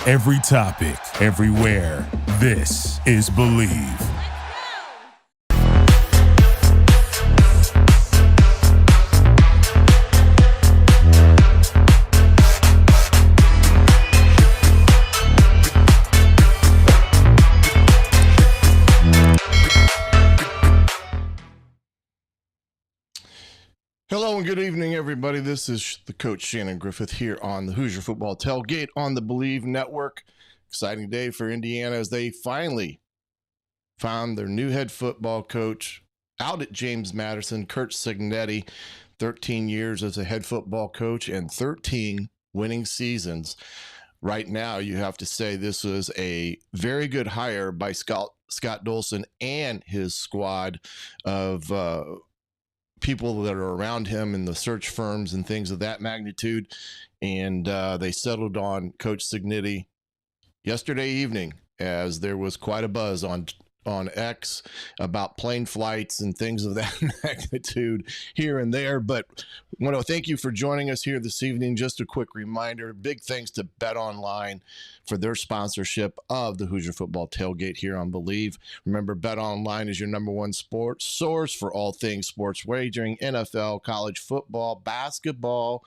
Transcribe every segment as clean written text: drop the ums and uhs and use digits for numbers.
Every topic, everywhere. This is Believe. Hello and good evening, everybody. This is the Coach Shannon Griffith here on the Hoosier Football Tailgate on the Believe Network. Exciting day for Indiana as they finally found their new head football coach out at James Madison, Curt Cignetti. 13 years as a head football coach and 13 winning seasons. Right now, you have to say this was a very good hire by Scott Dolson and his squad of people that are around him in the search firms and things of that magnitude. And they settled on Coach Cignetti yesterday evening as there was quite a buzz on X about plane flights and things of that magnitude here and there. But I want to thank you for joining us here this evening. Just a quick reminder, big thanks to Bet Online for their sponsorship of the Hoosier Football Tailgate here on Believe. Remember, Bet Online is your number one sports source for all things sports wagering, NFL, college football, basketball,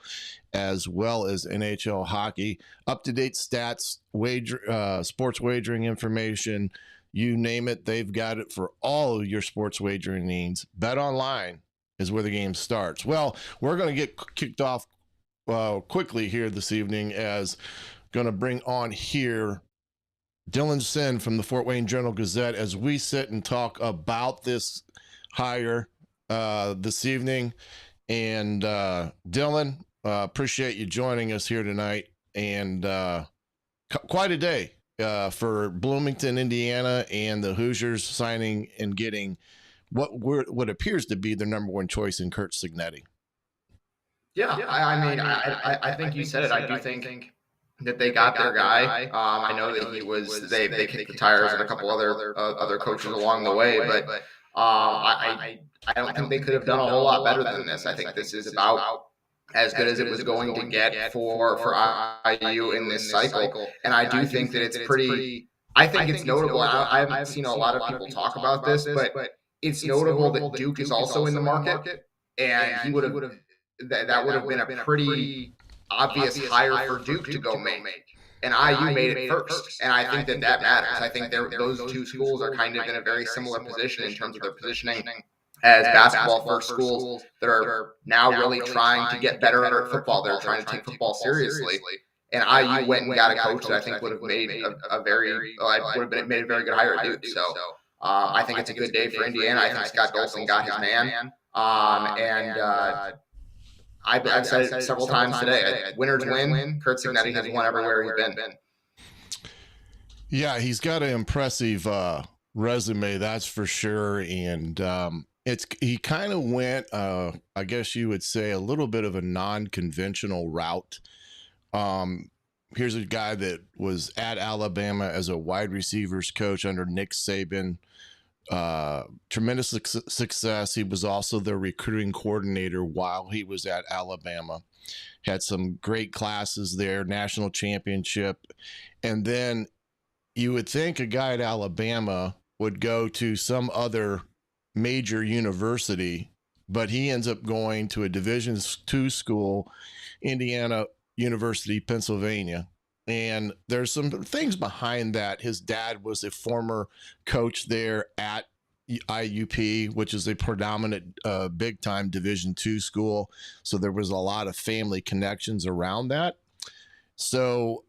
as well as NHL hockey. Up-to-date stats, sports wagering information, you name it, they've got it for all of your sports wagering needs. Bet Online is where the game starts. Well, we're going to get kicked off quickly here this evening as going to bring on here Dylan Sin from the Fort Wayne Journal-Gazette as we sit and talk about this hire this evening. And Dylan, appreciate you joining us here tonight. And quite a day for Bloomington, Indiana, and the Hoosiers signing and getting what appears to be their number one choice in Curt Cignetti. Yeah, I think you said it. I do think that they got their guy. I know that he was they kicked the tires and a couple other coaches along the way, but I don't think they could have done a whole lot better than this. I think this is about as good as it was going to get for IU in this cycle. And I do think that it's pretty – I think it's notable. I haven't seen a lot of people talk about this, but it's notable that Duke is also in the market, and he would have that would have been a pretty obvious hire for Duke to go make. And IU made it first, and I think that matters. I think those two schools are kind of in a very similar position in terms of their positioning as basketball-first schools that are now really trying to get better at football. They're trying to take football seriously. And IU went and got a coach that I think would have made made a very good hire at Duke. So I think it's a good day for Indiana. I think Scott Dolson got his man. I've said it several times today. Winners win. Curt Cignetti has won everywhere he's been. Yeah, he's got an impressive resume, that's for sure. And he kind of went, I guess you would say, a little bit of a non-conventional route. Here's a guy that was at Alabama as a wide receivers coach under Nick Saban. Tremendous success. He was also the recruiting coordinator while he was at Alabama. Had some great classes there, national championship. And then you would think a guy at Alabama would go to some other major university, but he ends up going to a Division II school, Indiana University, Pennsylvania. And there's some things behind that. His dad was a former coach there at IUP, which is a predominant big-time Division II school. So there was a lot of family connections around that. So,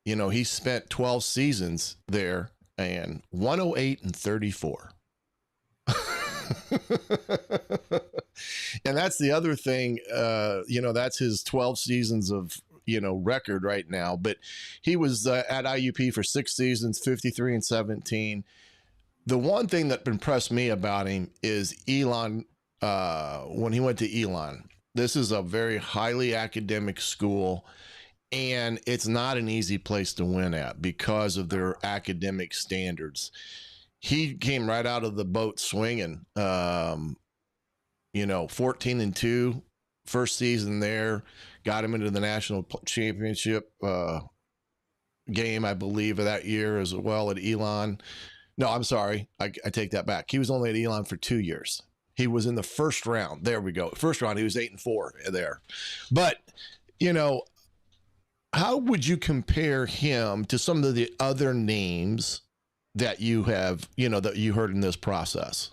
he spent 12 seasons there and 108-34. And that's the other thing, that's his 12 seasons of, record right now. But he was at IUP for 6 seasons, 53-17. The one thing that impressed me about him is Elon, when he went to Elon. This is a very highly academic school, and it's not an easy place to win at because of their academic standards. He came right out of the boat swinging, 14-2, first season there, got him into the national championship game, I believe, of that year as well at Elon. No, I'm sorry. I take that back. He was only at Elon for 2 years. He was in the first round. There we go. First round, he was 8-4 there. But, you know, how would you compare him to some of the other names that you have, you know, that you heard in this process?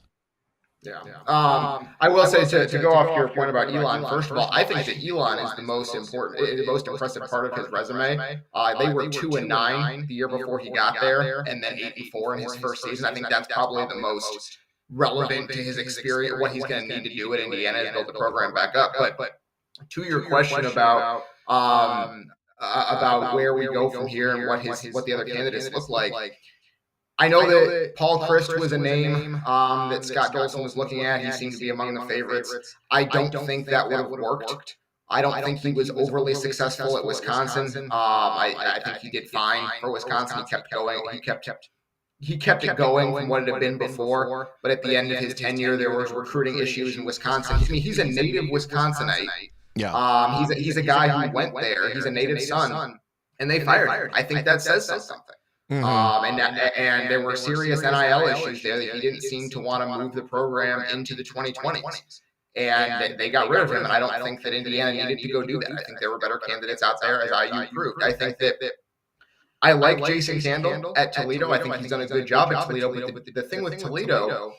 Yeah. I will say to go off your point about Elon, first of all, I think that Elon is the most important, the most impressive part of his resume. They were 2-9 the year before he got there, and then 8-4 in his first season. I think that's probably the most relevant to his experience, what he's going to need to do at Indiana is build the program back up. But to your question about where we go from here and what the other candidates look like. I know that Paul Chryst was a name that Scott Dolson was looking at. He seemed to be among the favorites. I don't think that would have worked. I don't think he was overly successful at Wisconsin. I think he did fine for Wisconsin. He kept going. He kept it going from what it had been before. But at the end of his tenure, there was recruiting issues in Wisconsin. I mean, he's a native Wisconsinite. Yeah. He's a guy who went there. He's a native son, and they fired him. I think that says something. And there were serious NIL issues there that he didn't seem to want to move the program into the 2020s. And they got rid of him. And I don't think that Indiana needed to go do that. I think there were better candidates out there, as IU proved. I think that I like Jason Candle at Toledo. I think he's done a good job at Toledo. But the thing with Toledo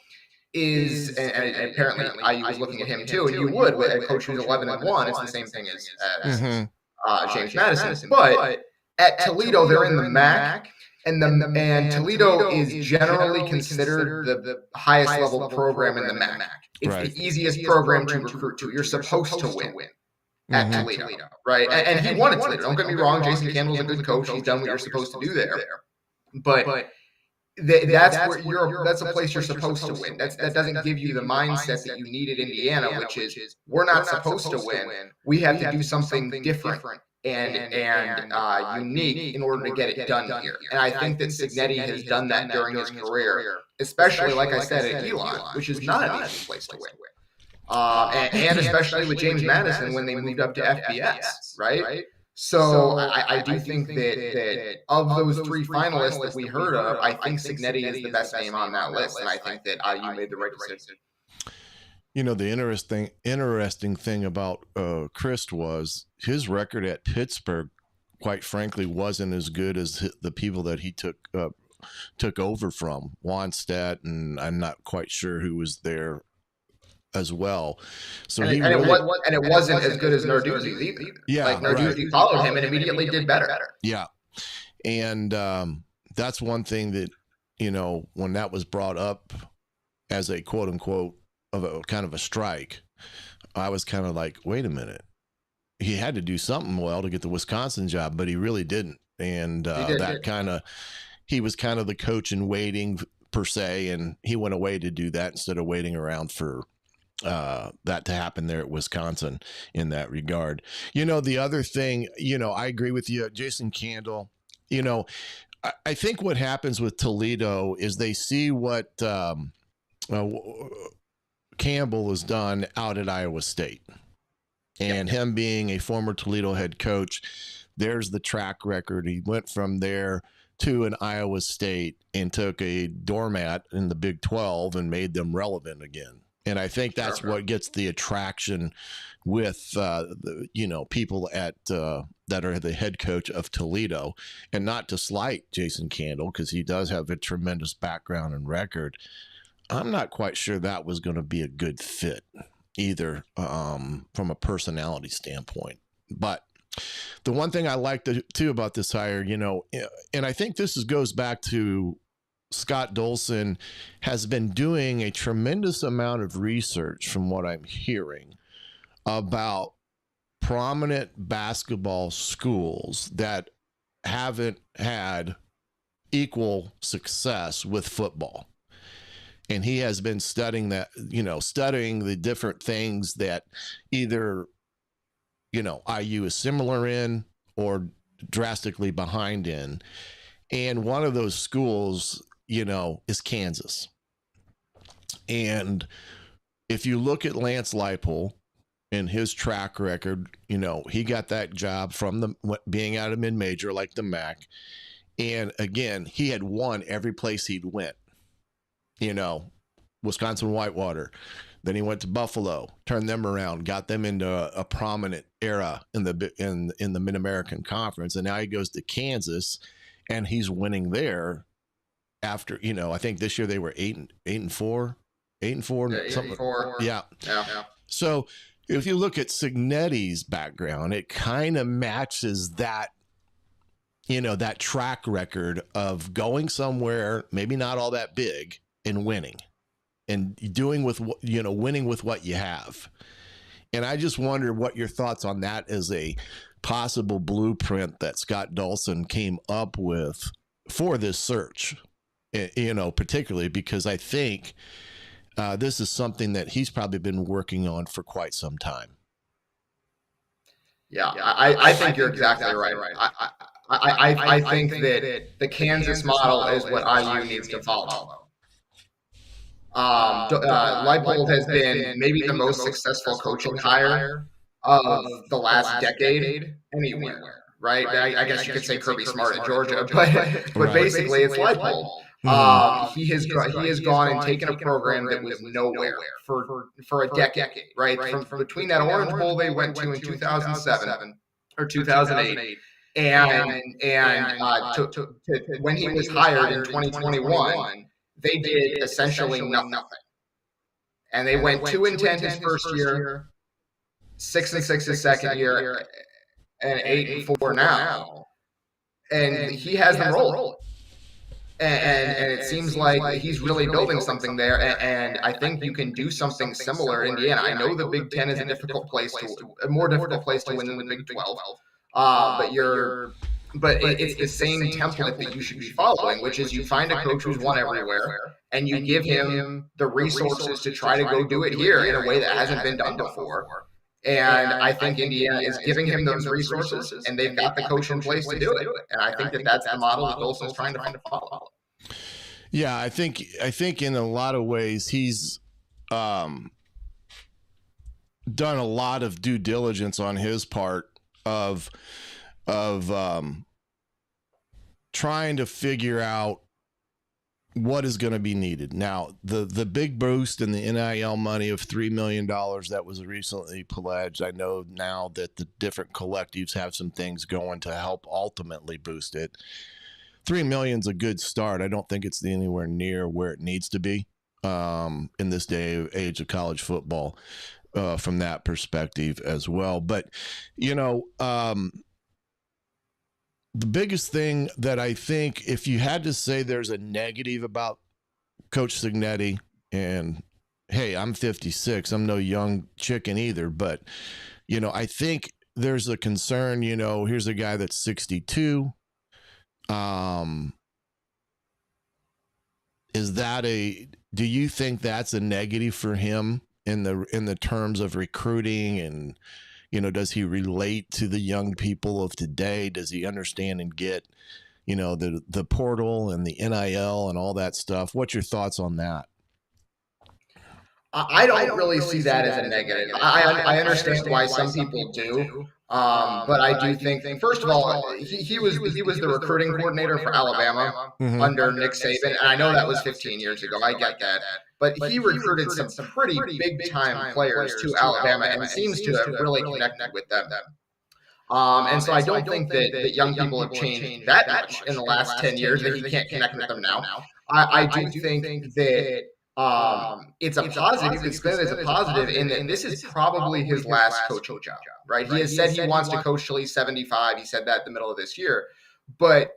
is, and apparently IU was looking at him too, and you would with a coach who's 11-1. It's the same thing as James Madison. But at Toledo, they're in the MAC. And Toledo is generally considered the highest level program in the MAC. It's the easiest program to recruit to. You're supposed to win at Toledo, right? And he won at Toledo. Don't get me wrong. Jason Campbell's a good coach. He's done what you're supposed to do there. But that's a place you're supposed to win. That doesn't give you the mindset that you need at Indiana, which is we're not supposed to win. We have to do something different and unique in order to get it done here. And I think that Cignetti has done that during his career, especially, like I said, at Elon, which is not an easy place to win. And especially with James Madison when they moved up to FBS, right? So I do think that of those three finalists that we heard of, I think Cignetti is the best name on that list. And I think that IU made the right decision. You know, the interesting thing about Chryst was his record at Pittsburgh, quite frankly, wasn't as good as the people that he took over from, Wannstedt, and I'm not quite sure who was there as well. So it wasn't as good as Narduzzi's either. Yeah, like Narduzzi followed him and immediately did better. Yeah, and that's one thing that, you know, when that was brought up as a quote unquote of a kind of a strike, I was kind of like, wait a minute, he had to do something well to get the Wisconsin job, but he really didn't. And he was kind of the coach in waiting per se, and he went away to do that instead of waiting around for that to happen there at Wisconsin in that regard. You know, the other thing, you know, I agree with you, Jason Candle. You know, I think what happens with Toledo is they see what Campbell has done out at Iowa State, and him being a former Toledo head coach, there's the track record. He went from there to an Iowa State and took a doormat in the Big 12 and made them relevant again. And I think that's what gets the attraction with, people at that are the head coach of Toledo. And not to slight Jason Candle, because he does have a tremendous background and record, I'm not quite sure that was going to be a good fit either from a personality standpoint. But the one thing I like too about this hire, you know, and I think this goes back to Scott Dolson has been doing a tremendous amount of research, from what I'm hearing, about prominent basketball schools that haven't had equal success with football. And he has been studying that, you know, studying the different things that either, you know, IU is similar in or drastically behind in. And one of those schools, you know, is Kansas. And if you look at Lance Leipold and his track record, you know, he got that job from being out of mid-major like the MAC. And again, he had won every place he'd went. Wisconsin Whitewater. Then he went to Buffalo, turned them around, got them into a prominent era in the Mid-American Conference, and now he goes to Kansas, and he's winning there. After I think this year they were 8-4, 8-4, something. 8-4. Yeah. Yeah. So if you look at Cignetti's background, it kind of matches that. That track record of going somewhere, maybe not all that big, and winning. And doing winning with what you have. And I just wonder what your thoughts on that as a possible blueprint that Scott Dawson came up with for this search, particularly because I think this is something that he's probably been working on for quite some time. Yeah, I think you're exactly right. I think that the Kansas model is what IU needs to follow. Leipold has been maybe the most successful coaching hire of the last decade anywhere, right? I guess you could say Kirby Smart at Georgia, but basically it's Leipold. He has gone and taken a program that was nowhere for a decade, right? From between that Orange Bowl they went to in 2007 or 2008. And when he was hired in 2021, they did essentially nothing. And they went 2-10 his first year, 6-6 his second year, and 8-4 now. And he has them rolling. And it seems like he's really building something there. And I think you can do something similar in Indiana. I know the Big Ten is a more difficult place to win than the Big 12. But it's the same template that you should be following, which is you find a coach who's won everywhere, and you give him the resources to try to go do it here in a way that hasn't been done before. And I think Indiana is giving him those resources, and they've got the coach in place to do it. And I think that's the model that Dawson's trying to follow. Yeah, I think in a lot of ways he's done a lot of due diligence on his part of trying to figure out what is going to be needed. Now, the big boost in the NIL money of $3 million that was recently pledged, I know now that the different collectives have some things going to help ultimately boost it. $3 million is a good start. I don't think it's anywhere near where it needs to be in this age of college football from that perspective as well. But, the biggest thing that I think, if you had to say there's a negative about Coach Cignetti, and hey, I'm 56, I'm no young chicken either, but, I think there's a concern, here's a guy that's 62. Do you think that's a negative for him in the terms of recruiting and, does he relate to the young people of today? Does he understand and get, the portal and the NIL and all that stuff? What's your thoughts on that? I don't really see that as a negative. I understand why some people do. But I do think, first of all, he was the recruiting coordinator for Alabama under Nick Saban, and I know that was 15 years ago. I get that. But he recruited some pretty big-time players to Alabama and seems to have really connected with them. And so I don't think that young people have changed that much in the last 10 years that he can't connect with them now. I do think that it's a positive. You could spin it as a positive in that this is probably his last coaching job, right? He has said he wants to coach till he's 75. He said that in the middle of this year. But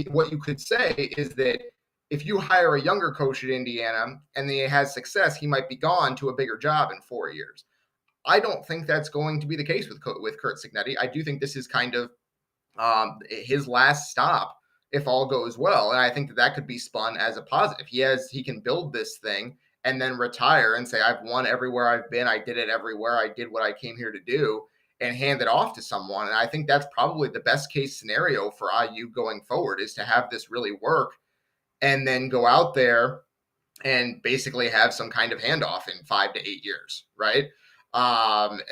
what you could say is that if you hire a younger coach at Indiana and he has success, he might be gone to a bigger job in 4 years. I don't think that's going to be the case with Curt Cignetti. I do think this is kind of his last stop if all goes well. And I think that could be spun as a positive. He can build this thing and then retire and say, I've won everywhere I've been. I did it everywhere. I did what I came here to do, and hand it off to someone. And I think that's probably the best case scenario for IU going forward, is to have this really work and then go out there and basically have some kind of handoff in 5 to 8 years. Right. And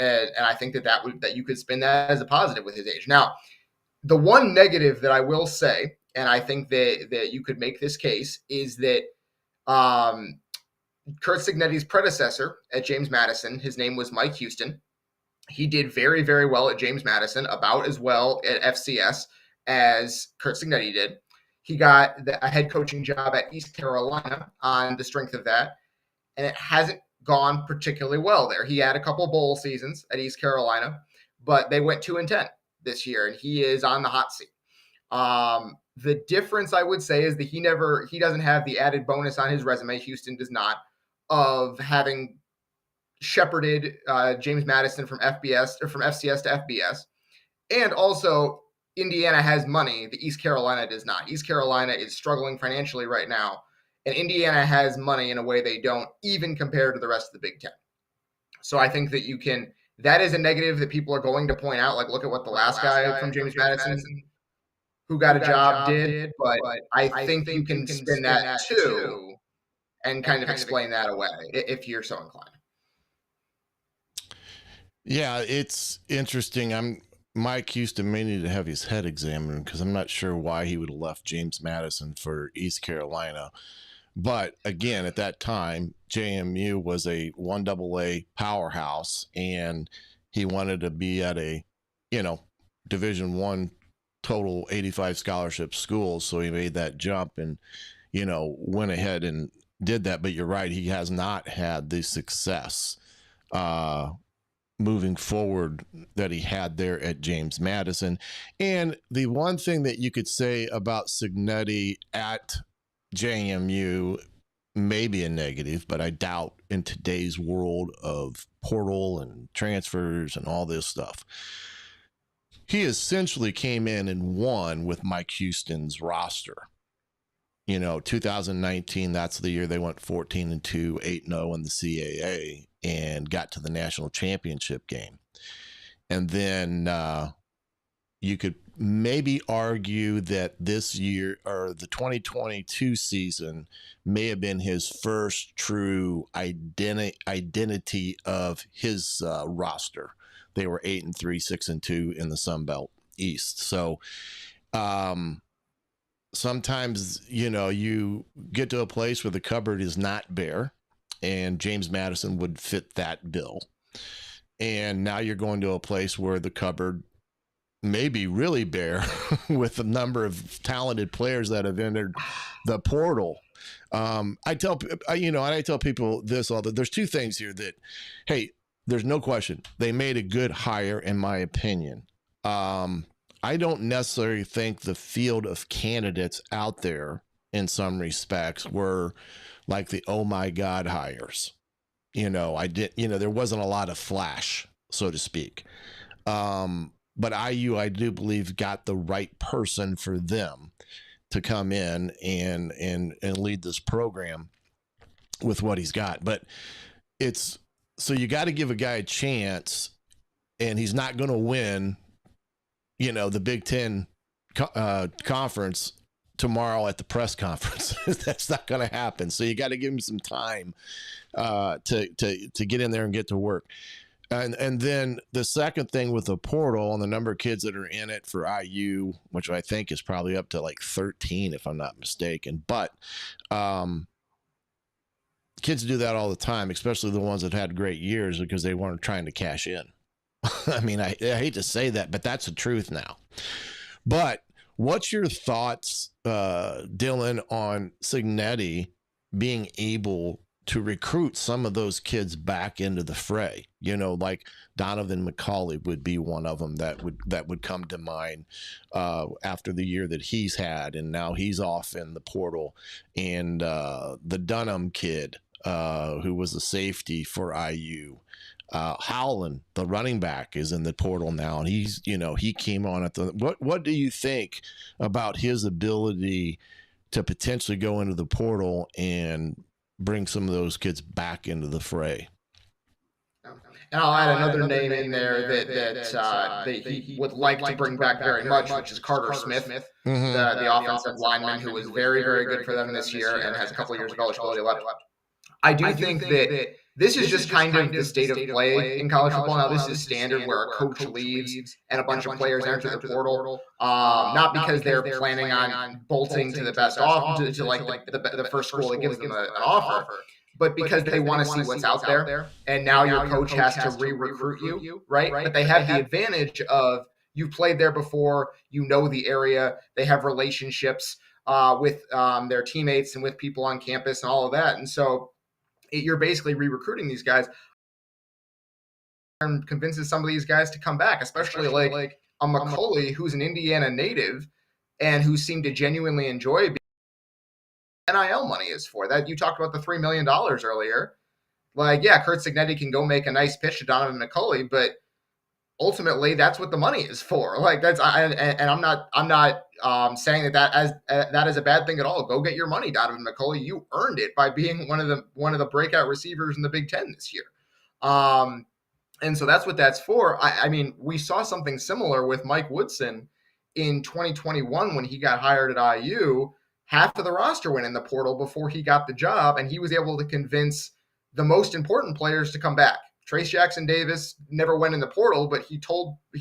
I think that you could spin that as a positive with his age. Now, the one negative that I will say, and I think that you could make this case, is that Curt Cignetti's predecessor at James Madison, his name was Mike Houston. He did very, very well at James Madison, about as well at FCS as Curt Cignetti did. He got a head coaching job at East Carolina on the strength of that, and it hasn't gone particularly well there. He had a couple bowl seasons at East Carolina, but they went 2-10 this year, and he is on the hot seat. The difference, I would say, is that he doesn't have the added bonus on his resume. Houston does not, of having shepherded James Madison from FCS to FBS. And also, Indiana has money. The East Carolina does not. East Carolina is struggling financially right now, and Indiana has money in a way they don't, even compared to the rest of the Big Ten. So I think that that is a negative that people are going to point out. Like, look at what the last guy from James Madison who got a job did. But I think you can spin that too and kind of explain that away if you're so inclined. Yeah, it's interesting. Mike Houston may need to have his head examined, because I'm not sure why he would have left James Madison for East Carolina. But again, at that time, JMU was a 1AA powerhouse, and he wanted to be at a, Division I total 85 scholarship school. So he made that jump and, went ahead and did that. But you're right, he has not had the success moving forward that he had there at James Madison. And the one thing that you could say about Cignetti at JMU, maybe a negative, but I doubt in today's world of portal and transfers and all this stuff, he essentially came in and won with Mike Houston's roster. 2019, that's the year they went 14-2, 8-0 in the CAA and got to the national championship game. And then you could maybe argue that this year, or the 2022 season, may have been his first true identity of his roster. They were 8-3, 6-2 in the Sun Belt East. So sometimes, you get to a place where the cupboard is not bare, and James Madison would fit that bill. And now you're going to a place where the cupboard may be really bare with the number of talented players that have entered the portal. I tell people this all, that there's two things here that, hey, there's no question they made a good hire, in my opinion. I don't necessarily think the field of candidates out there in some respects were like the, oh my God, hires. There wasn't a lot of flash, so to speak. But IU, I do believe, got the right person for them to come in and lead this program with what he's got. But so you got to give a guy a chance, and he's not going to win, the Big Ten conference tomorrow at the press conference. That's not going to happen. So you got to give him some time to get in there and get to work. And then the second thing with the portal and the number of kids that are in it for IU, which I think is probably up to like 13, if I'm not mistaken. But kids do that all the time, especially the ones that had great years, because they weren't trying to cash in. I mean, I hate to say that, but that's the truth now. But what's your thoughts, Dylan, on Cignetti being able to recruit some of those kids back into the fray? Like Donovan McCauley would be one of them that would come to mind after the year that he's had, and now he's off in the portal. And the Dunham kid, who was a safety for IU. Howland, the running back, is in the portal now, and he's, he came on at the. What do you think about his ability to potentially go into the portal and bring some of those kids back into the fray? And I'll add another name in there that he would like to bring back very much, which is Carter Smith, the offensive lineman, who was very, very good for them this year and has a couple of years of eligibility left. I do think that This is just kind of the state of play in college football. Now, this is standard where a coach leaves and a bunch of players enter the portal, not because they're planning on bolting to the best off to like the first school that gives them an offer, but because they want to see what's out there. And now your coach has to re-recruit you, right? But they have the advantage of you've played there before, you know the area, they have relationships with their teammates and with people on campus and all of that. And so you're basically re-recruiting these guys and convinces some of these guys to come back, especially like a McCulley who's an Indiana native and who seemed to genuinely enjoy NIL money is for. That you talked about the $3 million earlier. Like, yeah, Curt Cignetti can go make a nice pitch to Donovan McCulley, but ultimately that's what the money is for. Like I'm not saying that is a bad thing at all. Go get your money, Donovan McCulley. You earned it by being one of the breakout receivers in the Big Ten this year. And so that's what that's for. I mean, we saw something similar with Mike Woodson in 2021 when he got hired at IU. Half of the roster went in the portal before he got the job, and he was able to convince the most important players to come back. Trace Jackson Davis never went in the portal, but he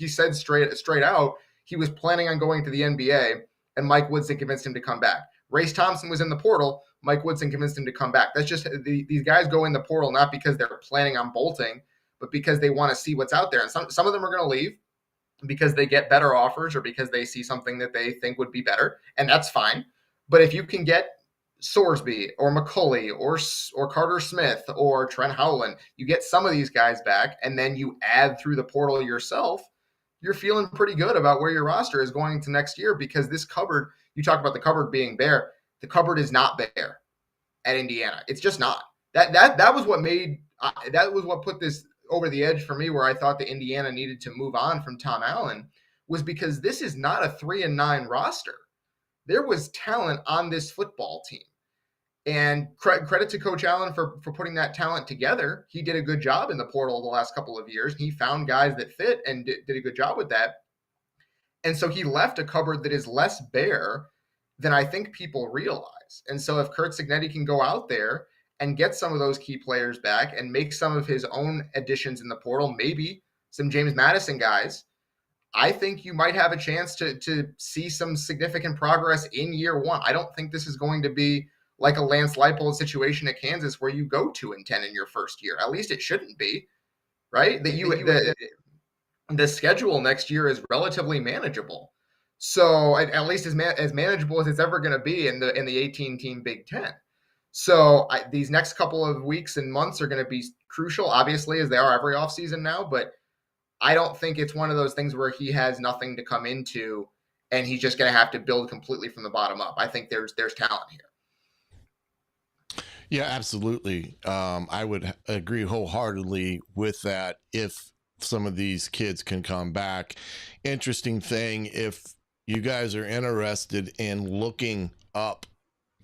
said straight out he was planning on going to the NBA, and Mike Woodson convinced him to come back. Race Thompson was in the portal. Mike Woodson convinced him to come back. That's just these guys go in the portal not because they're planning on bolting, but because they want to see what's out there. And some of them are going to leave because they get better offers or because they see something that they think would be better, and that's fine. But if you can get Sorsby or McCulley or Carter Smith or Trent Howland, you get some of these guys back, and then you add through the portal yourself, you're feeling pretty good about where your roster is going to next year, because this cupboard, you talk about the cupboard being bare, the cupboard is not bare at Indiana. It's just not. That was what put this over the edge for me, where I thought that Indiana needed to move on from Tom Allen, was because this is not a 3-9 roster. There was talent on this football team. And credit to Coach Allen for putting that talent together. He did a good job in the portal the last couple of years. He found guys that fit and did a good job with that. And so he left a cupboard that is less bare than I think people realize. And so if Curt Cignetti can go out there and get some of those key players back and make some of his own additions in the portal, maybe some James Madison guys, I think you might have a chance to see some significant progress in year one. I don't think this is going to be like a Lance Leipold situation at Kansas where you go 2-10 in your first year. At least it shouldn't be, right? The schedule next year is relatively manageable. So at least as manageable as it's ever going to be in the 18-team Big Ten. So these next couple of weeks and months are going to be crucial, obviously, as they are every offseason now. But I don't think it's one of those things where he has nothing to come into and he's just going to have to build completely from the bottom up. I think there's talent here. Yeah, absolutely. I would agree wholeheartedly with that if some of these kids can come back. Interesting thing, if you guys are interested in looking up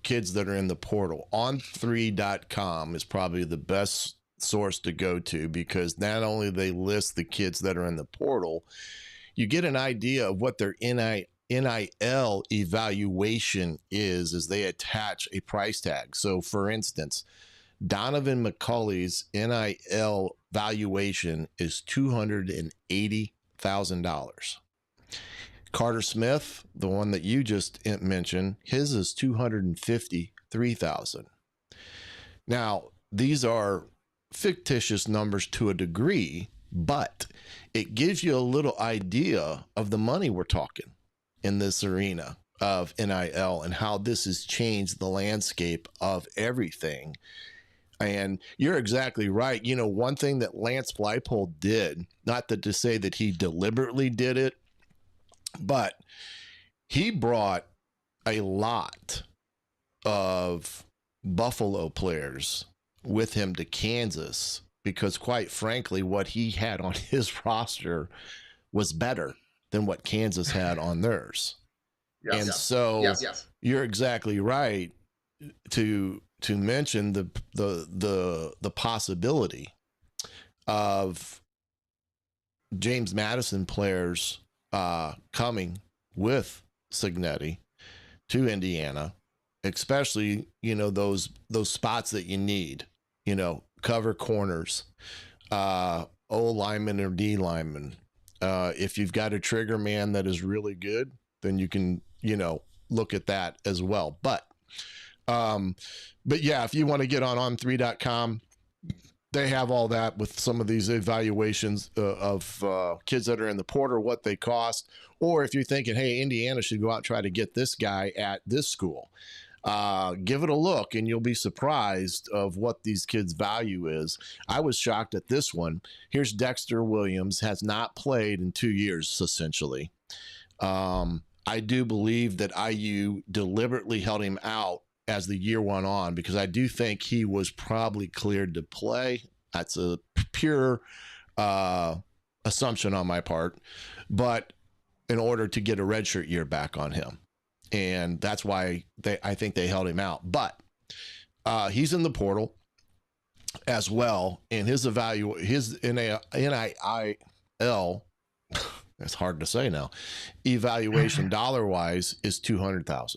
kids that are in the portal, on3.com is probably the best source to go to, because not only they list the kids that are in the portal, you get an idea of what their NIL evaluation is as they attach a price tag. So for instance, Donovan McCulley's NIL valuation is $280,000. Carter Smith, the one that you just mentioned, his is $253,000. Now, these are fictitious numbers to a degree, but it gives you a little idea of the money we're talking in this arena of NIL and how this has changed the landscape of everything. And you're exactly right. You know, one thing that Lance Leipold did, not to say that he deliberately did it, but he brought a lot of Buffalo players with him to Kansas because, quite frankly, what he had on his roster was better than what Kansas had on theirs. Yes, and so you're exactly right to mention the possibility of James Madison players coming with Cignetti to Indiana, especially, you know, those spots that you need, you know, cover corners, O lineman or D lineman. If you've got a trigger man that is really good, then you can, look at that as well. But yeah, if you want to get on on3.com, they have all that with some of these evaluations of kids that are in the portal, what they cost. Or if you're thinking, hey, Indiana should go out and try to get this guy at this school, give it a look and you'll be surprised of what these kids' value is. I was shocked at this one. Here's Dexter Williams, has not played in 2 years, essentially. I do believe that IU deliberately held him out as the year went on, because I do think he was probably cleared to play. That's a pure assumption on my part, but in order to get a redshirt year back on him. And that's why I think they held him out. But he's in the portal as well, and his NIL, that's hard to say now, evaluation dollar-wise is $200,000.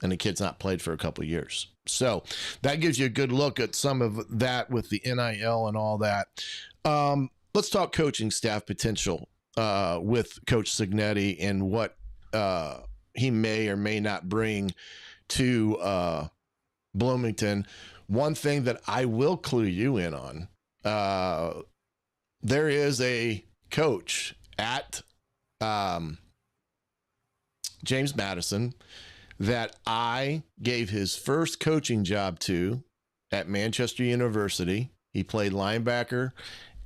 And the kid's not played for a couple of years. So that gives you a good look at some of that with the NIL and all that. Let's talk coaching staff potential with Coach Cignetti and what he may or may not bring to Bloomington. One thing that I will clue you in on, there is a coach at James Madison that I gave his first coaching job to at Manchester University. He played linebacker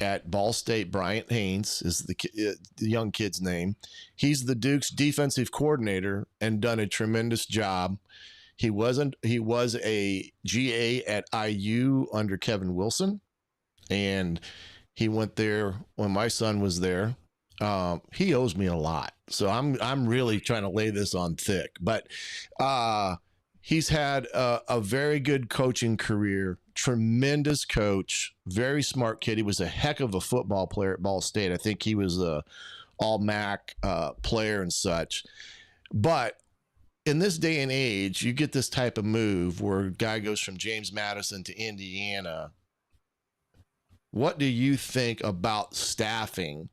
at Ball State. Bryant Haynes is the young kid's name. He's the Duke's defensive coordinator and done a tremendous job. He was a GA at IU under Kevin Wilson, and he went there when my son was there. He owes me a lot, so I'm really trying to lay this on thick. But he's had a very good coaching career, tremendous coach, very smart kid. He was a heck of a football player at Ball State. I think he was a all-MAC player and such. But in this day and age, you get this type of move where a guy goes from James Madison to Indiana. What do you think about staffing,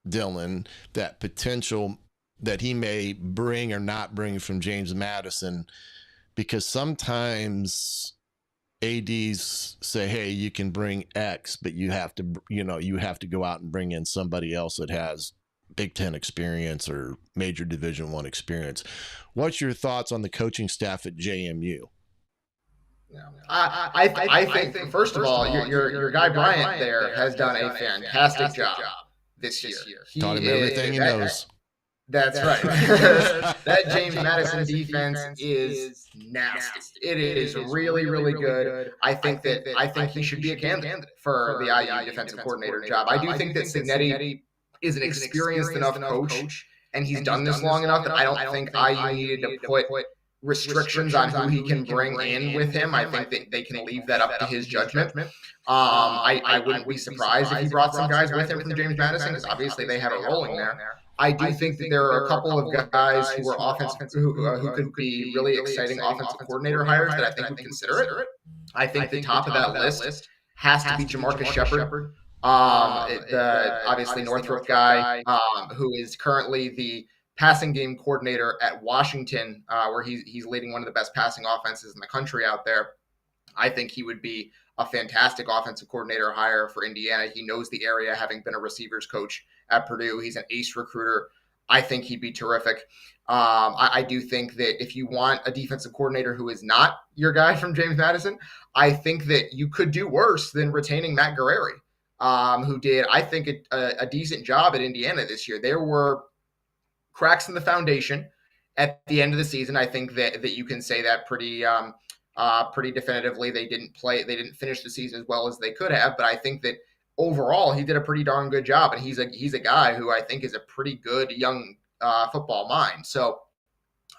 Dylan, that potential that he may bring or not bring from James Madison? Because sometimes ADs say, hey, you can bring X, but you have to go out and bring in somebody else that has Big Ten experience or major Division I experience. What's your thoughts on the coaching staff at JMU? I think first of all, your guy Bryant there has done a fantastic job this year. Taught him everything he knows. That's right. That James Madison defense is nasty. It is really, really good. I think he should be a candidate for the IU defensive coordinator job. I do think that Cignetti is an experienced enough coach, and he's done this long enough that I don't think IU needed to put restrictions on who he can bring in with him. I think that they can leave that up to his judgment. I wouldn't be surprised if he brought some guys with him from James Madison, because obviously they have a rolling there. I do think that there are a couple of guys who are who could be really exciting offensive coordinator hires that I think would consider it. I think the top of that list has to be Jamarcus Shepard, the obviously Northrop guy, who is currently the passing game coordinator at Washington, where he's leading one of the best passing offenses in the country out there. I think he would be a fantastic offensive coordinator hire for Indiana. He knows the area, having been a receivers coach at Purdue. He's an ace recruiter. I think he'd be terrific. I do think that if you want a defensive coordinator who is not your guy from James Madison, I think that you could do worse than retaining Matt Guerrieri, who did, I think, a decent job at Indiana this year. There were cracks in the foundation at the end of the season. I think that you can say that pretty definitively. They didn't finish the season as well as they could have, but I think that overall he did a pretty darn good job, and he's a guy who I think is a pretty good young football mind. So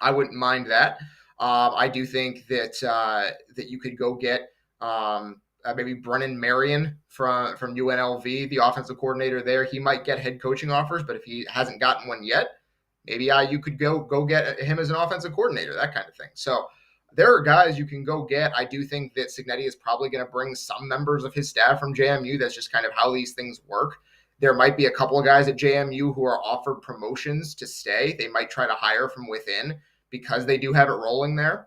I wouldn't mind that. I do think that you could go get maybe Brennan Marion from UNLV, the offensive coordinator there. He might get head coaching offers, but if he hasn't gotten one yet, maybe you could go get him as an offensive coordinator, that kind of thing. So there are guys you can go get. I do think that Cignetti is probably going to bring some members of his staff from JMU. That's just kind of how these things work. There might be a couple of guys at JMU who are offered promotions to stay. They might try to hire from within because they do have it rolling there.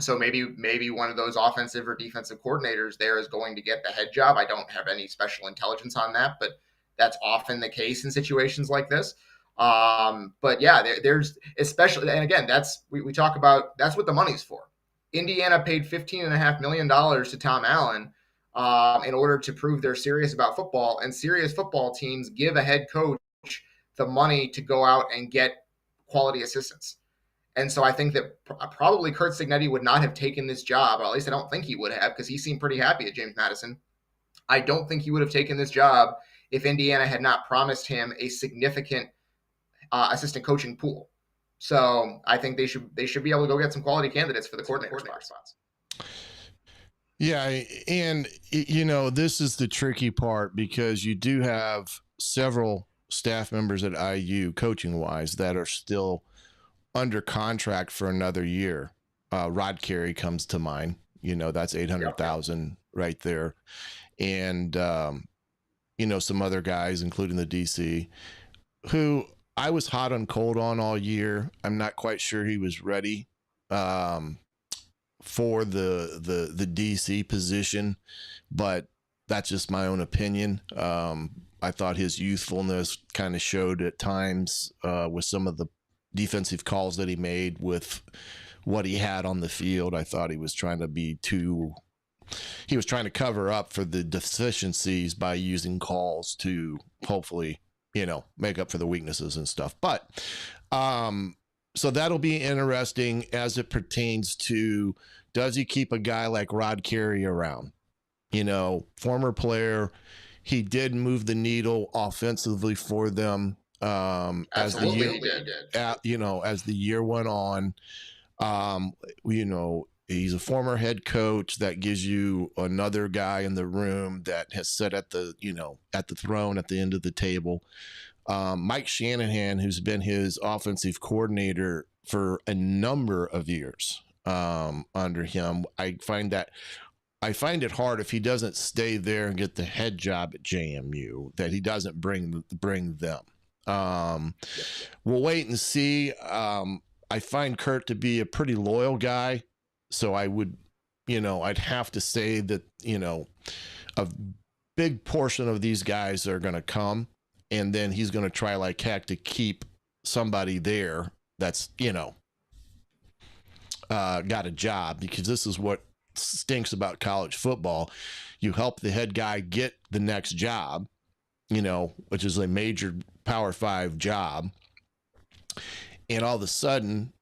So maybe one of those offensive or defensive coordinators there is going to get the head job. I don't have any special intelligence on that, but that's often the case in situations like this. But yeah, there's especially, and again, we talk about, that's what the money's for. Indiana paid $15.5 million to Tom Allen in order to prove they're serious about football, and serious football teams give a head coach the money to go out and get quality assistants. And so I think that probably Curt Cignetti would not have taken this job, or at least I don't think he would have, because he seemed pretty happy at James Madison. I don't think he would have taken this job if Indiana had not promised him a significant assistant coaching pool. So I think they should be able to go get some quality candidates for the coordinator spots. Yeah, and this is the tricky part, because you do have several staff members at IU coaching wise that are still under contract for another year. Rod Carey comes to mind. That's 800,000 right there. And some other guys, including the DC, who I was hot and cold on all year. I'm not quite sure he was ready for the DC position, but that's just my own opinion. I thought his youthfulness kind of showed at times with some of the defensive calls that he made with what he had on the field. I thought he was trying to cover up for the deficiencies by using calls to hopefully, make up for the weaknesses and stuff. But so that'll be interesting as it pertains to, does he keep a guy like Rod Carey around? Former player. He did move the needle offensively for them as the year went on. He's a former head coach that gives you another guy in the room that has sat at the throne at the end of the table. Mike Shanahan, who's been his offensive coordinator for a number of years under him, I find it hard if he doesn't stay there and get the head job at JMU, that he doesn't bring them. We'll wait and see. I find Curt to be a pretty loyal guy, so I would, I'd have to say that, a big portion of these guys are going to come, and then he's going to try like heck to keep somebody there that's, got a job, because this is what stinks about college football. You help the head guy get the next job, which is a major Power 5 job, and all of a sudden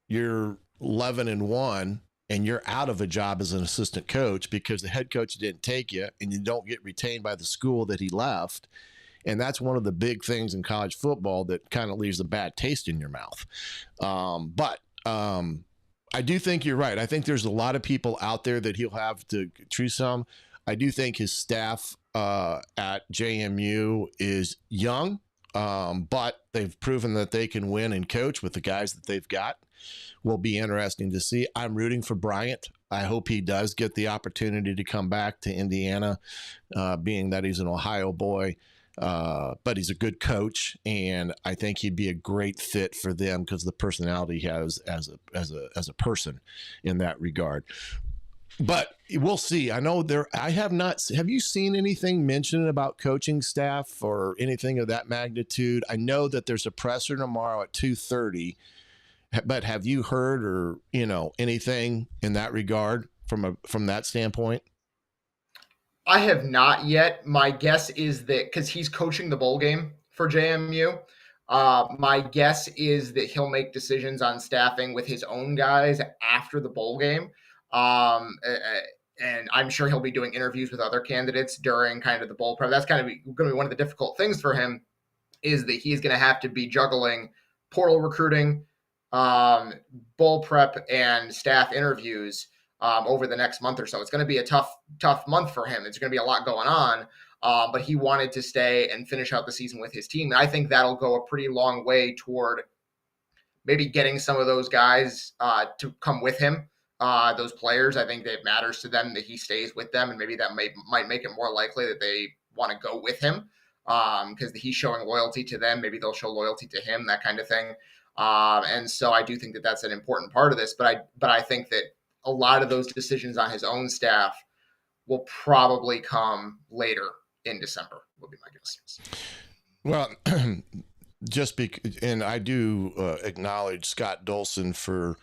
you're 11-1 and you're out of a job as an assistant coach because the head coach didn't take you, and you don't get retained by the school that he left. And that's one of the big things in college football that kind of leaves a bad taste in your mouth. But I do think you're right. I think there's a lot of people out there that he'll have to choose some. I do think his staff at JMU is young, but they've proven that they can win and coach with the guys that they've got. Will be interesting to see. I'm rooting for Bryant. I hope he does get the opportunity to come back to Indiana, being that he's an Ohio boy. But he's a good coach, and I think he'd be a great fit for them because of the personality he has as a person in that regard. But we'll see. I know I have not. Have you seen anything mentioned about coaching staff or anything of that magnitude? I know that there's a presser tomorrow at 2:30, but have you heard or anything in that regard from that standpoint? I have not yet. My guess is that because he's coaching the bowl game for JMU, my guess is that he'll make decisions on staffing with his own guys after the bowl game. And I'm sure he'll be doing interviews with other candidates during kind of the bowl prep. That's kind of going to be one of the difficult things for him, is that he's going to have to be juggling portal recruiting, bowl prep, and staff interviews over the next month or so. It's going to be a tough month for him. It's going to be a lot going on, but he wanted to stay and finish out the season with his team. And I think that'll go a pretty long way toward maybe getting some of those guys to come with him those players. I think that it matters to them that he stays with them, and maybe that might make it more likely that they want to go with him because he's showing loyalty to them. Maybe they'll show loyalty to him, that kind of thing. And so I do think that that's an important part of this. But I think that a lot of those decisions on his own staff will probably come later in December, would be my guess. Well, and I do acknowledge Scott Dolson for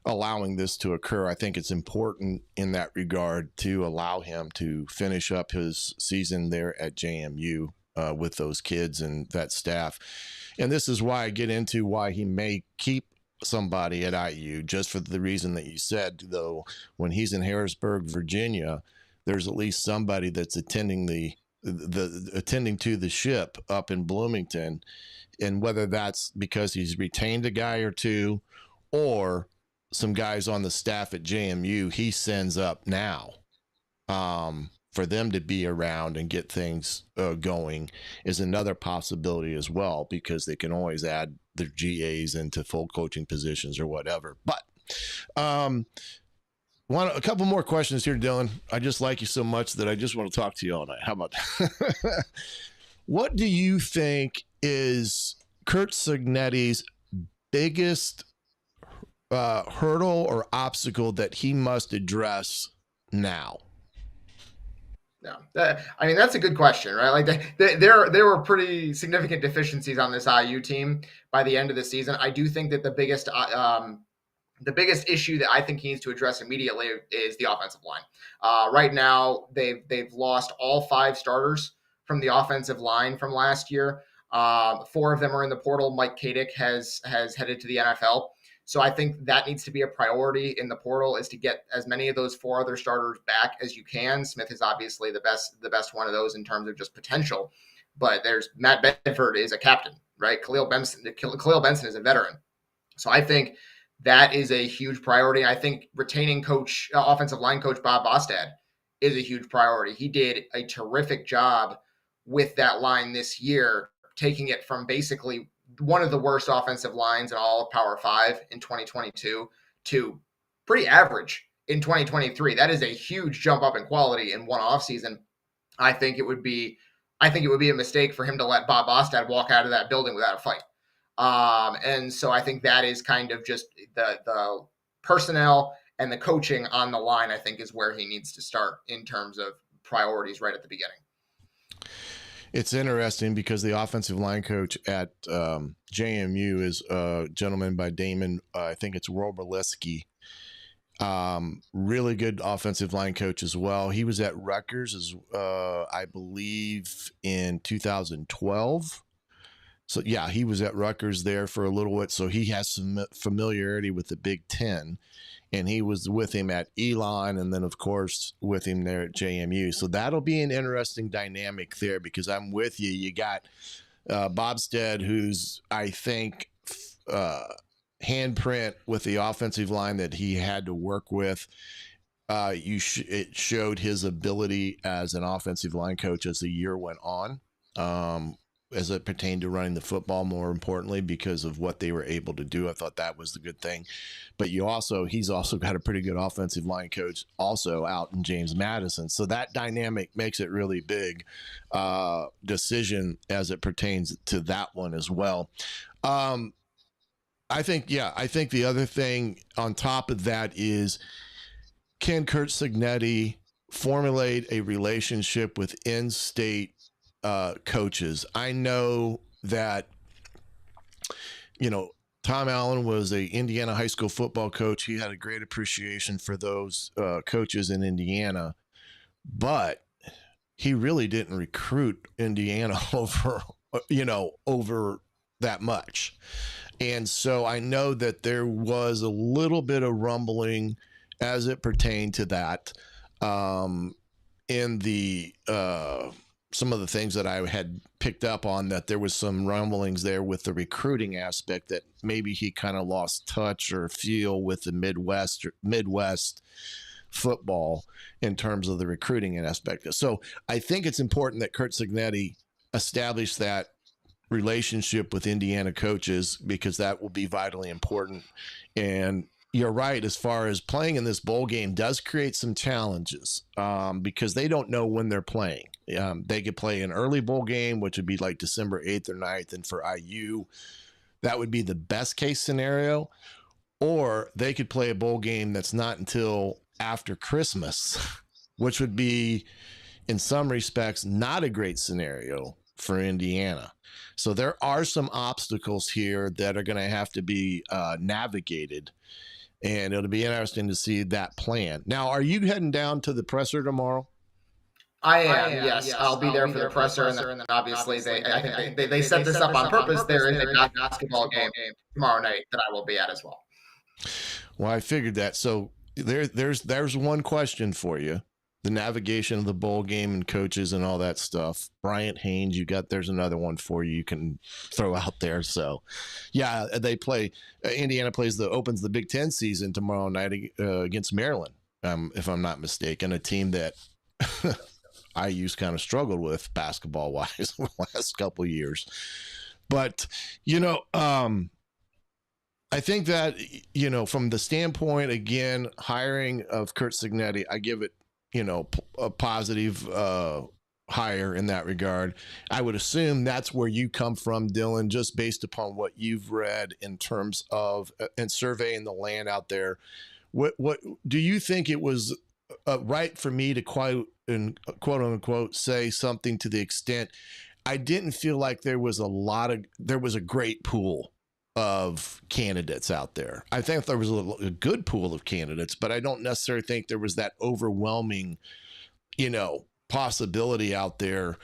allowing this to occur. I think it's important in that regard to allow him to finish up his season there at JMU with those kids and that staff. And this is why I get into why he may keep somebody at IU, just for the reason that you said, though. When he's in Harrisburg, Virginia, there's at least somebody that's attending to the ship up in Bloomington. And whether that's because he's retained a guy or two, or some guys on the staff at JMU he sends up now for them to be around and get things going, is another possibility as well, because they can always add their GAs into full coaching positions or whatever. But a couple more questions here, Dylan. I just like you so much that I just want to talk to you all night. How about that? What do you think is Curt Cignetti's biggest hurdle or obstacle that he must address now? No, I mean, that's a good question, right? Like there were pretty significant deficiencies on this IU team by the end of the season. I do think that the biggest issue that I think he needs to address immediately is the offensive line. Right now, they've lost all 5 starters from the offensive line from last year. 4 of them are in the portal. Mike Kadick has headed to the NFL. So I think that needs to be a priority in the portal, is to get as many of those 4 other starters back as you can. Smith is obviously the best one of those in terms of just potential. But there's Matt Bedford is a captain, right? Khalil Benson is a veteran. So I think that is a huge priority. I think retaining offensive line coach Bob Bostad is a huge priority. He did a terrific job with that line this year, taking it from basically one of the worst offensive lines in all of Power 5 in 2022 to pretty average in 2023. That is a huge jump up in quality in one offseason. I think it would be a mistake for him to let Bob Bostad walk out of that building without a fight. And so I think that is kind of just the personnel and the coaching on the line, I think, is where he needs to start in terms of priorities right at the beginning. It's interesting because the offensive line coach at JMU is a gentleman by Damon. I think it's Roberleski. Really good offensive line coach as well. He was at Rutgers, I believe, in 2012. So, yeah, he was at Rutgers there for a little bit. So he has some familiarity with the Big Ten. And he was with him at Elon, and then, of course, with him there at JMU. So that'll be an interesting dynamic there, because I'm with you. You got Bobstead, who's, I think, handprint with the offensive line that he had to work with. It showed his ability as an offensive line coach as the year went on, as it pertained to running the football, more importantly, because of what they were able to do. I thought that was the good thing. But he's also got a pretty good offensive line coach also out in James Madison. So that dynamic makes it really big decision as it pertains to that one as well. I think the other thing on top of that is, can Curt Cignetti formulate a relationship with in-state coaches? I know that, Tom Allen was a Indiana high school football coach. He had a great appreciation for those coaches in Indiana, but he really didn't recruit Indiana over that much. And so I know that there was a little bit of rumbling as it pertained to that in the some of the things that I had picked up on, that there was some rumblings there with the recruiting aspect, that maybe he kind of lost touch or feel with the Midwest football in terms of the recruiting aspect. So I think it's important that Curt Cignetti establish that relationship with Indiana coaches, because that will be vitally important. And you're right as far as playing in this bowl game does create some challenges because they don't know when they're playing. They could play an early bowl game, which would be like December 8th or 9th, and for IU, that would be the best case scenario. Or they could play a bowl game that's not until after Christmas, which would be, in some respects, not a great scenario for Indiana. So there are some obstacles here that are going to have to be navigated, and it'll be interesting to see that plan. Now, are you heading down to the presser tomorrow? I am, yes. I'll be there for the presser, and then obviously I think they set this up on purpose. There is a basketball game tomorrow night that I will be at as well. Well, I figured that. So there's one question for you. The navigation of the bowl game and coaches and all that stuff. Bryant Haynes, there's another one for you can throw out there. So, yeah, they play. Indiana opens the Big Ten season tomorrow night against Maryland, if I'm not mistaken, a team that IU's kind of struggled with basketball-wise the last couple of years. But, I think that, from the standpoint, again, hiring of Curt Cignetti, I give it, a positive hire in that regard. I would assume that's where you come from, Dylan, just based upon what you've read in terms of and surveying the land out there. What do you think it was right for me to quote unquote say something to the extent I didn't feel like there was a great pool of candidates out there. I think there was a good pool of candidates, but I don't necessarily think there was that overwhelming, possibility out there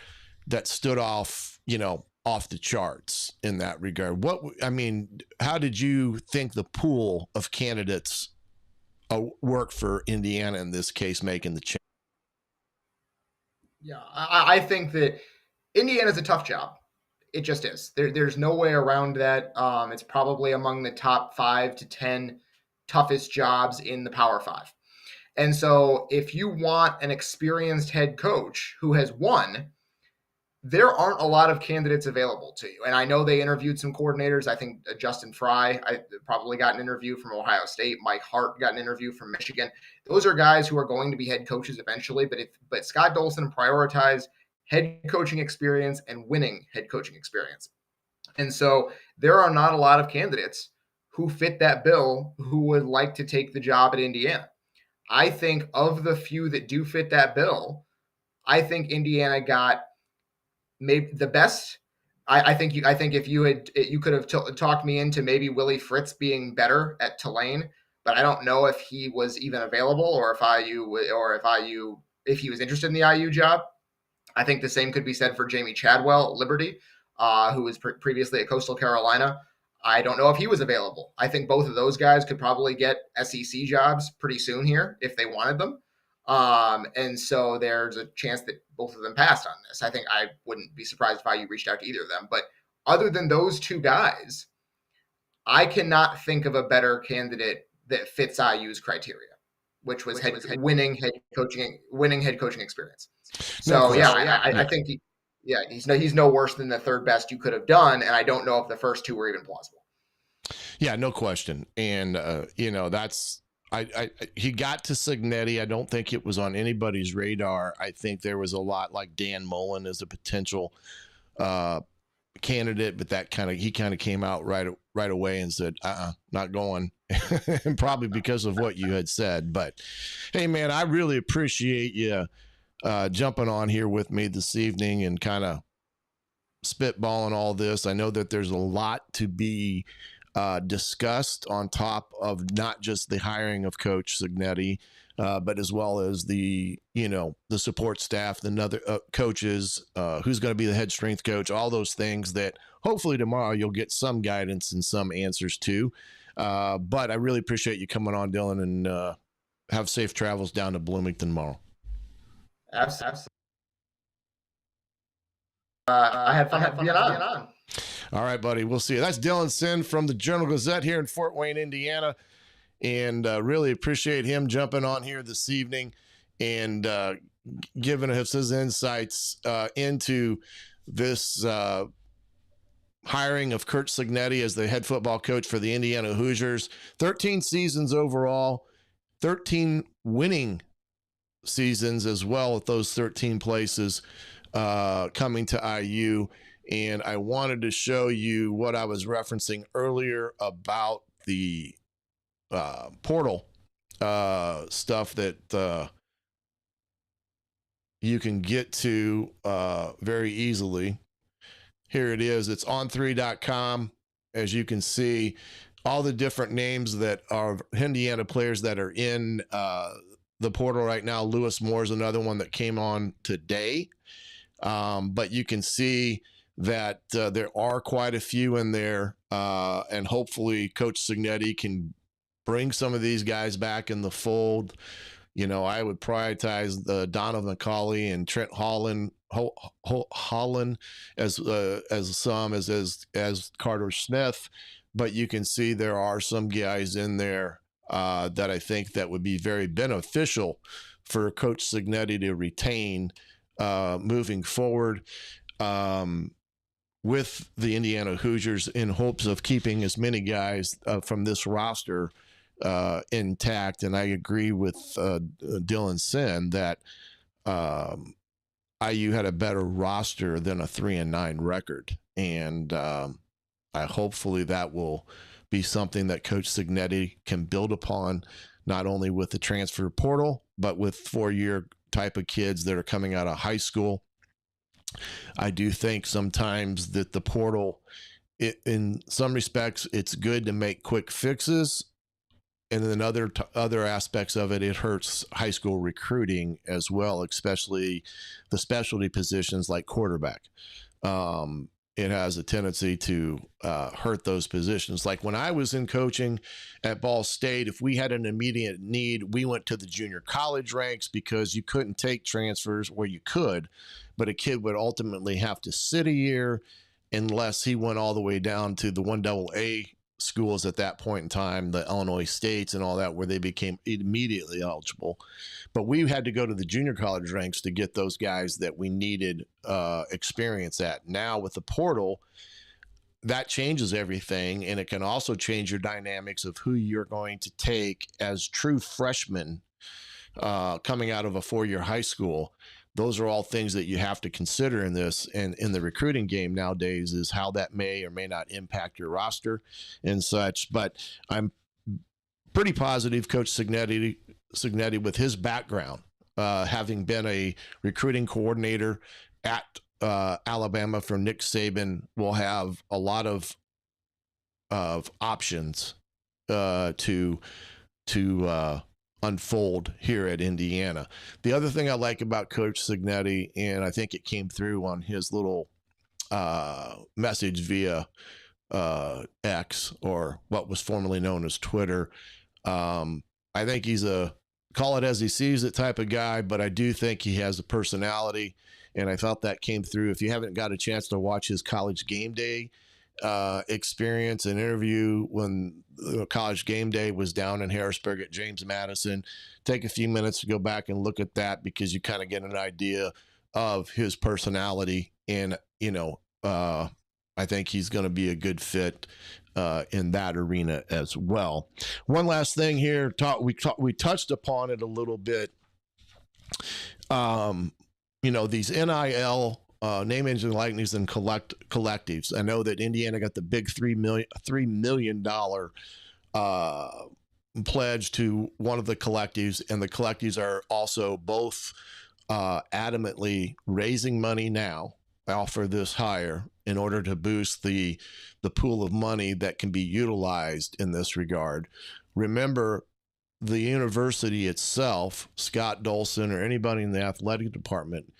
that stood off the charts in that regard. How did you think the pool of candidates work for Indiana in this case, making the change? Yeah, I think that Indiana's a tough job. It just is. There's no way around that. It's probably among the top 5 to 10 toughest jobs in the Power 5. And so if you want an experienced head coach who has won, there aren't a lot of candidates available to you. And I know they interviewed some coordinators. I think Justin Fry probably got an interview from Ohio State. Mike Hart got an interview from Michigan. Those are guys who are going to be head coaches eventually. But Scott Dolson prioritized head coaching experience and winning head coaching experience. And so there are not a lot of candidates who fit that bill who would like to take the job at Indiana. I think of the few that do fit that bill, I think Indiana got maybe the best. I think if you could have talked me into maybe Willie Fritz being better at Tulane, but I don't know if he was even available or if he was interested in the IU job. I think the same could be said for Jamie Chadwell at Liberty, who was previously at Coastal Carolina. I don't know if he was available. I think both of those guys could probably get SEC jobs pretty soon here if they wanted them. And so there's a chance that both of them passed on this. I think I wouldn't be surprised if IU reached out to either of them. But other than those two guys, I cannot think of a better candidate that fits IU's criteria, which was winning head coaching experience. So I think he's no worse than the third best you could have done, and I don't know if the first two were even plausible. Yeah, no question. And that's he got to Cignetti. I don't think it was on anybody's radar. I think there was a lot like Dan Mullen as a potential candidate, but he kind of came out right away and said, not going. And probably because of what you had said. But hey, man, I really appreciate you jumping on here with me this evening and kind of spitballing all this. I know that there's a lot to be discussed on top of not just the hiring of Coach Cignetti, but as well as the support staff, the other coaches, who's going to be the head strength coach, all those things that hopefully tomorrow you'll get some guidance and some answers to. But I really appreciate you coming on, Dylan, and have safe travels down to Bloomington tomorrow. Absolutely. I had fun being on. All right, buddy. We'll see you. That's Dylan Sin from the Journal-Gazette here in Fort Wayne, Indiana. And really appreciate him jumping on here this evening and giving us his insights into this hiring of Curt Cignetti as the head football coach for the Indiana Hoosiers. 13 seasons overall, 13 winning seasons as well at those 13 places coming to IU. And I wanted to show you what I was referencing earlier about the portal stuff that you can get to very easily. Here it is. It's on3.com. As you can see, all the different names that are Indiana players that are in the portal right now. Lewis Moore is another one that came on today. But you can see that there are quite a few in there. And hopefully Coach Cignetti can bring some of these guys back in the fold. You know, I would prioritize Donovan McCauley and Trent Holland as Carter Smith, but you can see there are some guys in there that I think that would be very beneficial for Coach Cignetti to retain moving forward with the Indiana Hoosiers in hopes of keeping as many guys from this roster intact. And I agree with Dylan Sin that IU had a better roster than a 3-9 record. And hopefully that will be something that Coach Cignetti can build upon, not only with the transfer portal, but with 4-year type of kids that are coming out of high school. I do think sometimes that the portal, in some respects, it's good to make quick fixes. And then other aspects of it, it hurts high school recruiting as well, especially the specialty positions like quarterback. It has a tendency to hurt those positions. Like when I was in coaching at Ball State, if we had an immediate need, we went to the junior college ranks because you couldn't take transfers, where you could, but a kid would ultimately have to sit a year unless he went all the way down to the 1AA schools at that point in time, the Illinois States and all that, where they became immediately eligible. But we had to go to the junior college ranks to get those guys that we needed experience at. Now with the portal, that changes everything, and it can also change your dynamics of who you're going to take as true freshmen coming out of a 4-year high school. Those are all things that you have to consider in this, and in the recruiting game nowadays, is how that may or may not impact your roster and such. But I'm pretty positive Coach Cignetti with his background, having been a recruiting coordinator at Alabama for Nick Saban, will have a lot of options to unfold here at Indiana. The other thing I like about Coach Cignetti, and I think it came through on his little message via X, or what was formerly known as Twitter, I think he's a call it as he sees it type of guy, but I do think he has a personality, and I felt that came through. If you haven't got a chance to watch his College Game Day experience and interview when College Game Day was down in Harrisburg at James Madison, take a few minutes to go back and look at that, because you kind of get an idea of his personality. And, you know, I think he's going to be a good fit in that arena as well. One last thing here, we touched upon it a little bit. You know, these NIL name, image, and likeness and collectives. I know that Indiana got the big $3 million pledge to one of the collectives, and the collectives are also both adamantly raising money now for this hire in order to boost the pool of money that can be utilized in this regard. Remember, the university itself, Scott Dolson or anybody in the athletic department,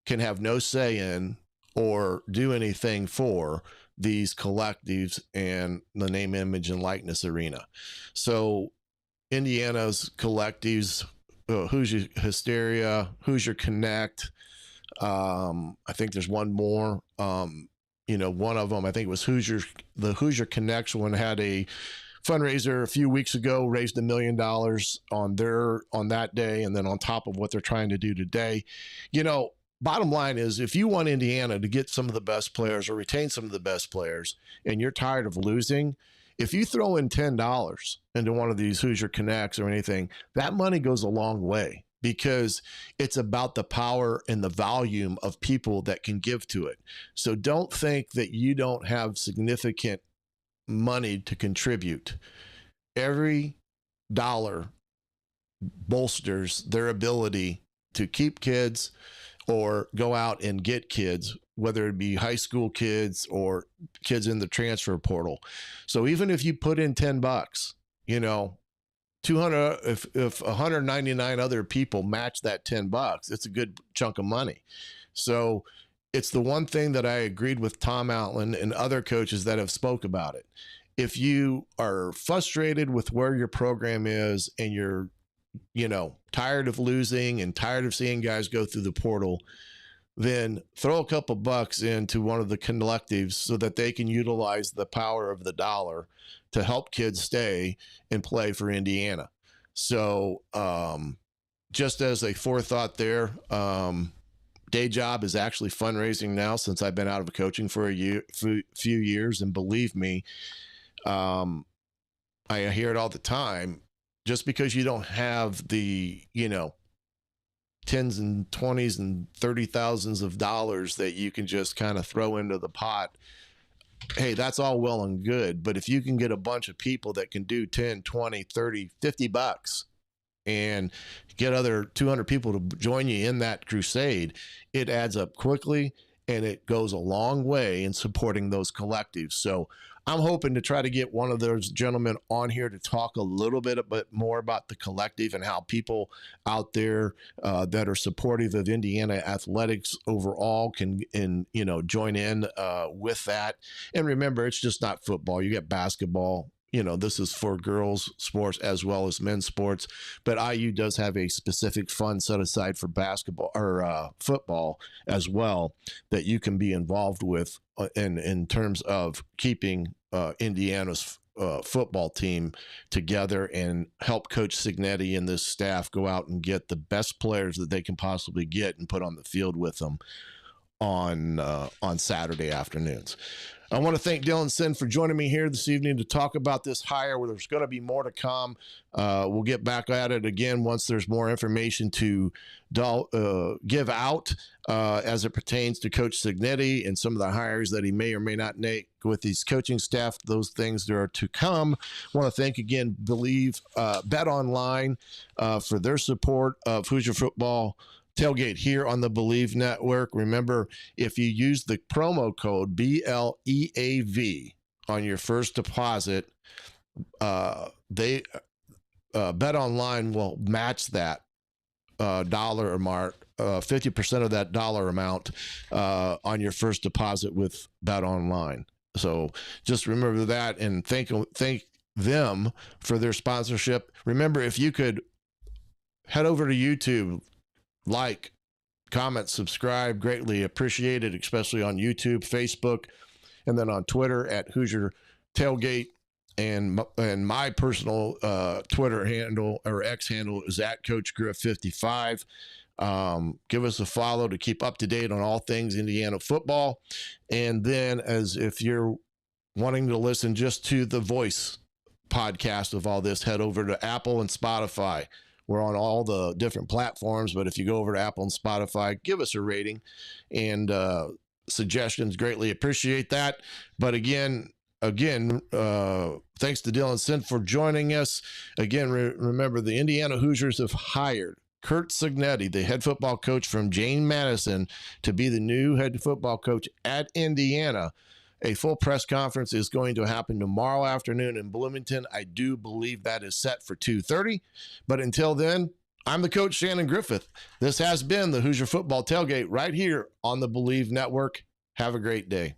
can have no say in or do anything for these collectives and the name, image, and likeness arena. So Indiana's collectives, Hoosier Hysteria, Hoosier Connect, I think there's one more. You know, one of them, I think it was the Hoosier Connect one, had a fundraiser a few weeks ago, raised $1 million on that day, and then on top of what they're trying to do today. You know, bottom line is, if you want Indiana to get some of the best players or retain some of the best players, and you're tired of losing, if you throw in $10 into one of these Hoosier Connects or anything, that money goes a long way, because it's about the power and the volume of people that can give to it. So don't think that you don't have significant money to contribute. Every dollar bolsters their ability to keep kids or go out and get kids, whether it be high school kids or kids in the transfer portal. So even if you put in $10, 200, if 199 other people match that $10, it's a good chunk of money. So it's the one thing that I agreed with Tom Outland and other coaches that have spoke about it. If you are frustrated with where your program is and you're, tired of losing and tired of seeing guys go through the portal, then throw a couple bucks into one of the collectives so that they can utilize the power of the dollar to help kids stay and play for Indiana. So just as a forethought there, day job is actually fundraising now, since I've been out of coaching for a few years. And believe me, I hear it all the time. Just because you don't have the, tens and 20s and 30,000s of dollars that you can just kind of throw into the pot, hey, that's all well and good. But if you can get a bunch of people that can do 10, 20, 30, $50 and get other 200 people to join you in that crusade, it adds up quickly and it goes a long way in supporting those collectives. So I'm hoping to try to get one of those gentlemen on here to talk a little bit more about the collective and how people out there that are supportive of Indiana athletics overall can join in with that. And remember, it's just not football. You get basketball. This is for girls sports as well as men's sports, but IU does have a specific fund set aside for basketball or football as well that you can be involved with in terms of keeping Indiana's football team together and help Coach Cignetti and this staff go out and get the best players that they can possibly get and put on the field with them on Saturday afternoons. I want to thank Dylan Sin for joining me here this evening to talk about this hire, where there's going to be more to come. We'll get back at it again once there's more information to give out as it pertains to Coach Cignetti and some of the hires that he may or may not make with his coaching staff. Those things that are to come. I want to thank again Bet Online for their support of Hoosier Football Tailgate here on the Believe Network. Remember, if you use the promo code BLEAV on your first deposit, Bet Online will match that dollar amount, 50% of that dollar amount on your first deposit with Bet Online. So just remember that and thank them for their sponsorship. Remember, if you could head over to YouTube, like, comment, subscribe, greatly appreciated, especially on YouTube, Facebook, and then on Twitter at Hoosier Tailgate. And my personal Twitter handle or X handle is at Coach Griff 55. Give us a follow to keep up to date on all things Indiana football. And then, as if you're wanting to listen just to the voice podcast of all this, head over to Apple and Spotify. We're on all the different platforms, but if you go over to Apple and Spotify, give us a rating and suggestions. Greatly appreciate that. But again, thanks to Dylan Sin for joining us. Again, remember, the Indiana Hoosiers have hired Curt Cignetti, the head football coach from Jane Madison, to be the new head football coach at Indiana. A full press conference is going to happen tomorrow afternoon in Bloomington. I do believe that is set for 2:30. But until then, I'm the coach, Shannon Griffith. This has been the Hoosier Football Tailgate right here on the Believe Network. Have a great day.